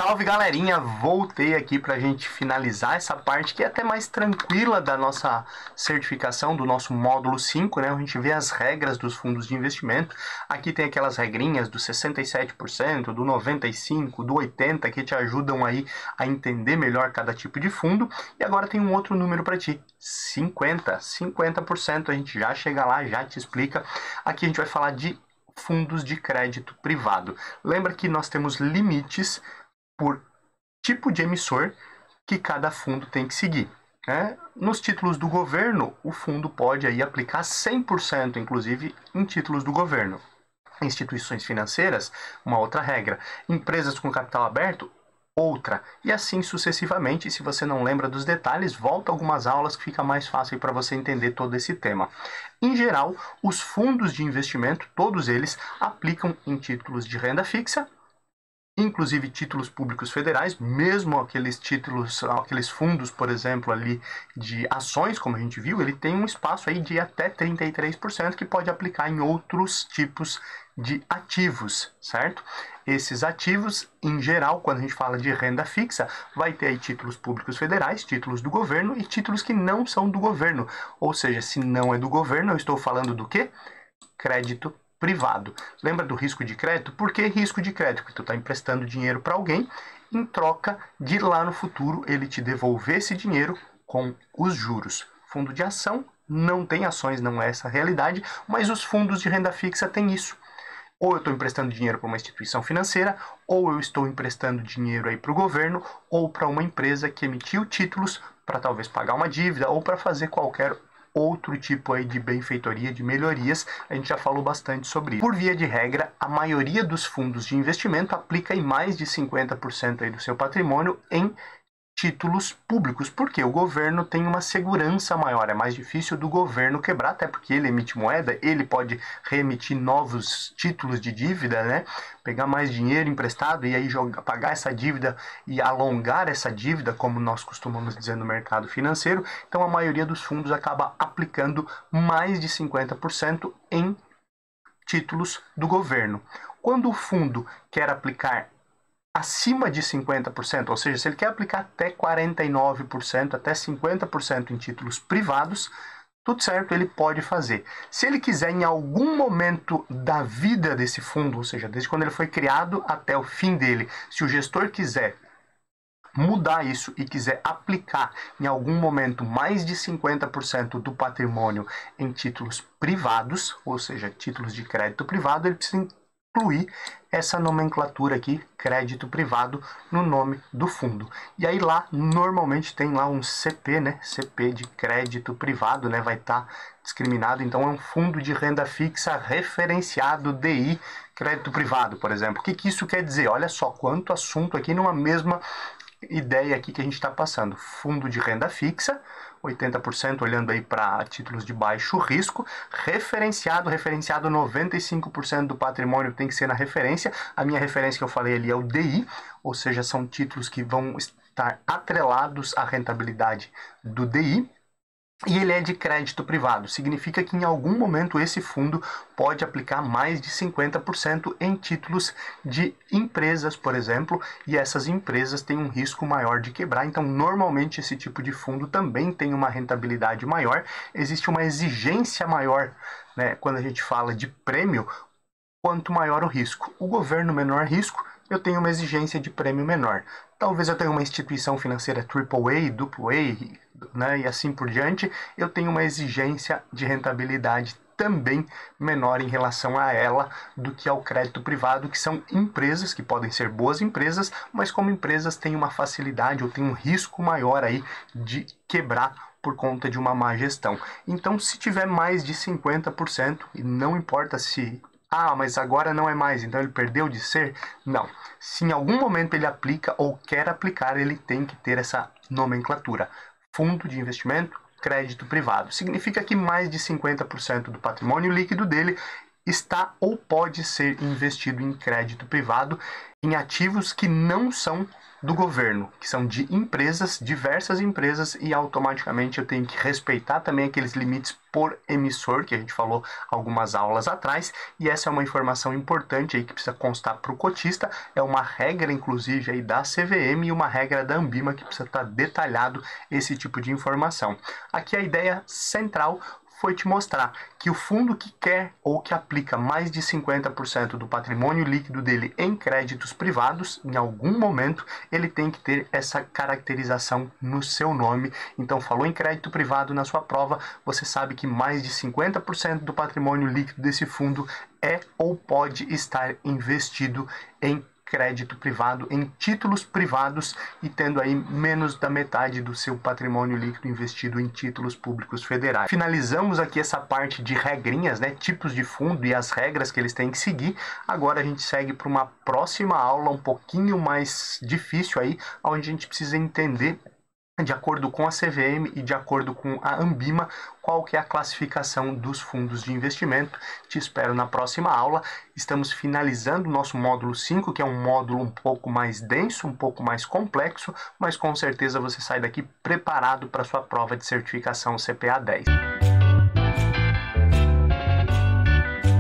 Salve galerinha, voltei aqui para a gente finalizar essa parte que é até mais tranquila da nossa certificação, do nosso módulo 5, né? A gente vê as regras dos fundos de investimento. Aqui tem aquelas regrinhas do 67%, do 95%, do 80% que te ajudam aí a entender melhor cada tipo de fundo. E agora tem um outro número para ti, 50%, a gente já chega lá, já te explica. Aqui a gente vai falar de fundos de crédito privado. Lembra que nós temos limites por tipo de emissor que cada fundo tem que seguir, né? Nos títulos do governo, o fundo pode aí aplicar 100%, inclusive, em títulos do governo. Instituições financeiras, uma outra regra. Empresas com capital aberto, outra. E assim sucessivamente. Se você não lembra dos detalhes, volta algumas aulas que fica mais fácil para você entender todo esse tema. Em geral, os fundos de investimento, todos eles, aplicam em títulos de renda fixa, inclusive títulos públicos federais, mesmo aqueles títulos, aqueles fundos, por exemplo, ali de ações, como a gente viu, ele tem um espaço aí de até 33% que pode aplicar em outros tipos de ativos, certo? Esses ativos, em geral, quando a gente fala de renda fixa, vai ter aí títulos públicos federais, títulos do governo e títulos que não são do governo. Ou seja, se não é do governo, eu estou falando do quê? Crédito privado. Lembra do risco de crédito? Por que risco de crédito? Porque tu está emprestando dinheiro para alguém em troca de lá no futuro ele te devolver esse dinheiro com os juros. Fundo de ação não tem ações, não é essa a realidade, mas os fundos de renda fixa têm isso. Ou eu estou emprestando dinheiro para uma instituição financeira, ou eu estou emprestando dinheiro aí para o governo, ou para uma empresa que emitiu títulos para talvez pagar uma dívida, ou para fazer qualquer outro tipo aí de benfeitoria, de melhorias. A gente já falou bastante sobre isso. Por via de regra, a maioria dos fundos de investimento aplica em mais de 50% aí do seu patrimônio em títulos públicos, porque o governo tem uma segurança maior, é mais difícil do governo quebrar, até porque ele emite moeda, ele pode reemitir novos títulos de dívida, né? Pegar mais dinheiro emprestado e aí pagar essa dívida e alongar essa dívida, como nós costumamos dizer no mercado financeiro. Então a maioria dos fundos acaba aplicando mais de 50% em títulos do governo. Quando o fundo quer aplicar acima de 50%, ou seja, se ele quer aplicar até 49%, até 50% em títulos privados, tudo certo, ele pode fazer. Se ele quiser em algum momento da vida desse fundo, ou seja, desde quando ele foi criado até o fim dele, se o gestor quiser mudar isso e quiser aplicar em algum momento mais de 50% do patrimônio em títulos privados, ou seja, títulos de crédito privado, ele precisa incluir essa nomenclatura aqui, crédito privado, no nome do fundo. E aí lá, normalmente tem lá um CP, né? CP de crédito privado, né? Vai estar discriminado. Então é um fundo de renda fixa referenciado DI, crédito privado, por exemplo. O que isso quer dizer? Olha só quanto assunto aqui numa mesma ideia aqui que a gente está passando. Fundo de renda fixa, 80% olhando aí para títulos de baixo risco, referenciado 95% do patrimônio tem que ser na referência. A minha referência que eu falei ali é o DI, ou seja, são títulos que vão estar atrelados à rentabilidade do DI. E ele é de crédito privado, significa que em algum momento esse fundo pode aplicar mais de 50% em títulos de empresas, por exemplo, e essas empresas têm um risco maior de quebrar, então normalmente esse tipo de fundo também tem uma rentabilidade maior, existe uma exigência maior, né, quando a gente fala de prêmio, quanto maior o risco. O governo menor risco, eu tenho uma exigência de prêmio menor. Talvez eu tenha uma instituição financeira AAA, AA, né, e assim por diante, eu tenho uma exigência de rentabilidade também menor em relação a ela do que ao crédito privado, que são empresas, que podem ser boas empresas, mas como empresas têm uma facilidade ou têm um risco maior aí de quebrar por conta de uma má gestão. Então, se tiver mais de 50%, e não importa se mas agora não é mais, então ele perdeu de ser? Não. Se em algum momento ele aplica ou quer aplicar, ele tem que ter essa nomenclatura. Fundo de investimento, crédito privado. Significa que mais de 50% do patrimônio líquido dele está ou pode ser investido em crédito privado em ativos que não são do governo, que são de empresas, diversas empresas, e automaticamente eu tenho que respeitar também aqueles limites por emissor, que a gente falou algumas aulas atrás, e essa é uma informação importante aí que precisa constar para o cotista, é uma regra inclusive aí da CVM e uma regra da Anbima que precisa estar detalhado esse tipo de informação. Aqui a ideia central foi te mostrar que o fundo que quer ou que aplica mais de 50% do patrimônio líquido dele em créditos privados, em algum momento ele tem que ter essa caracterização no seu nome. Então, falou em crédito privado na sua prova, você sabe que mais de 50% do patrimônio líquido desse fundo é ou pode estar investido em crédito privado, em títulos privados, e tendo aí menos da metade do seu patrimônio líquido investido em títulos públicos federais. Finalizamos aqui essa parte de regrinhas, né, tipos de fundo e as regras que eles têm que seguir. Agora a gente segue para uma próxima aula um pouquinho mais difícil aí, onde a gente precisa entender, de acordo com a CVM e de acordo com a Anbima, qual que é a classificação dos fundos de investimento. Te espero na próxima aula. Estamos finalizando o nosso módulo 5, que é um módulo um pouco mais denso, um pouco mais complexo, mas com certeza você sai daqui preparado para a sua prova de certificação CPA 10.